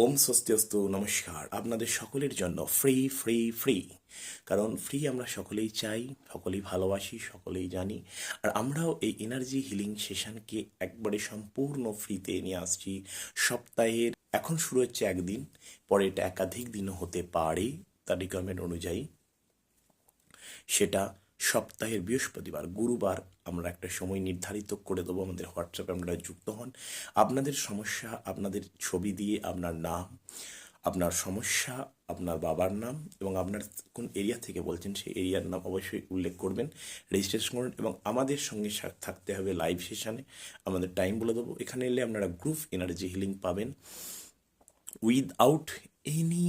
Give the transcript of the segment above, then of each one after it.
ওম স্বস্তিস্তু নমস্কার আপনাদের সকলের জন্য ফ্রি ফ্রি ফ্রি। কারণ ফ্রি আমরা সকলেই চাই, সকলেই ভালোবাসি, সকলেই জানি। আর আমরাও এই এনার্জি হিলিং সেশনকে একবারে সম্পূর্ণ ফ্রিতে নিয়ে আসছি। সপ্তাহের এখন শুরু হচ্ছে একদিন, পরে এটা একাধিক দিনও হতে পারে তার রিকোয়ারমেন্ট অনুযায়ী। সেটা সপ্তাহের বৃহস্পতিবার, গুরুবার আমরা একটা সময় নির্ধারিত করে দেবো। আমাদের হোয়াটসঅ্যাপে আপনারা যুক্ত হন। আপনাদের সমস্যা, আপনাদের ছবি দিয়ে আপনার নাম, আপনার সমস্যা, আপনার বাবার নাম এবং আপনার কোন এরিয়া থেকে বলছেন সেই এরিয়ার নাম অবশ্যই উল্লেখ করবেন, রেজিস্ট্রেশন করুন এবং আমাদের সঙ্গে থাকতে হবে লাইভ সেশনে। আমাদের টাইম বলে দেবো। এখানে এলে আপনারা গ্রুপ এনার্জি হিলিং পাবেন উইদাউট এনি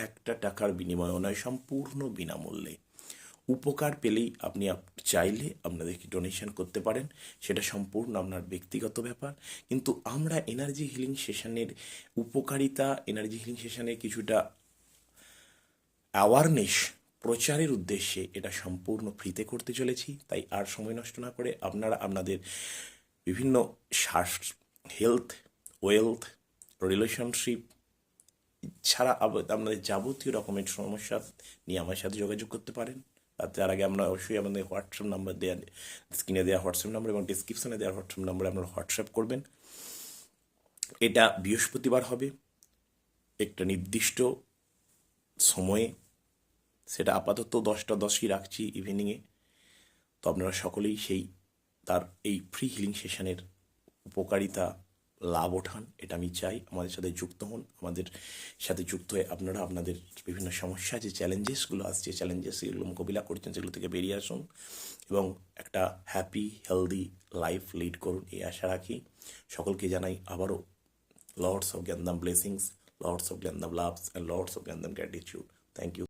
একটা টাকার বিনিময় নয়, সম্পূর্ণ বিনামূল্যে। উপকার পেলেই আপনি চাইলে আপনাদেরকে ডোনেশন করতে পারেন, সেটা সম্পূর্ণ আপনার ব্যক্তিগত ব্যাপার। কিন্তু আমরা এনার্জি হিলিং সেশনের উপকারিতা, এনার্জি হিলিং সেশনের কিছুটা অ্যাওয়ারনেস প্রচারের উদ্দেশ্যে এটা সম্পূর্ণ ফ্রিতে করতে চলেছি। তাই আর সময় নষ্ট না করে আপনারা আপনাদের বিভিন্ন হেলথ, ওয়েলথ, রিলেশনশিপ ছাড়া আপনাদের যাবতীয় রকমের সমস্যা নিয়ে আমার সাথে যোগাযোগ করতে পারেন। তার আগে আমরা অবশ্যই আমাদের হোয়াটসঅ্যাপ নাম্বার দেওয়া, স্ক্রিনে দেওয়া হোয়াটসঅ্যাপ নাম্বার এবং ডিসক্রিপশনে দেওয়া হোয়াটসঅ্যাপ নাম্বারে আপনারা হোয়াটসঅ্যাপ করবেন। এটা বৃহস্পতিবার হবে একটা নির্দিষ্ট সময়ে, সেটা আপাতত 10টা 10ই রাখছি ইভিনিংয়ে। তো আপনারা সকলেই তার এই ফ্রি হিলিং সেশনের উপকারিতা লাভ ওঠান, এটা আমি চাই। আমাদের সাথে যুক্ত হন, আমাদের সাথে যুক্ত হয়ে আপনারা আপনাদের বিভিন্ন সমস্যা, যে চ্যালেঞ্জেসগুলো আসছে, চ্যালেঞ্জেসগুলো মোকাবিলা করছেন, সেগুলো থেকে বেরিয়ে আসুন এবং একটা হ্যাপি হেলদি লাইফ লিড করুন, এই আশা রাখি। সকলকে জানাই আবারও lords of Gyandham blessings, lords of Gyandham loves and lords of Gyandham gratitude. Thank you.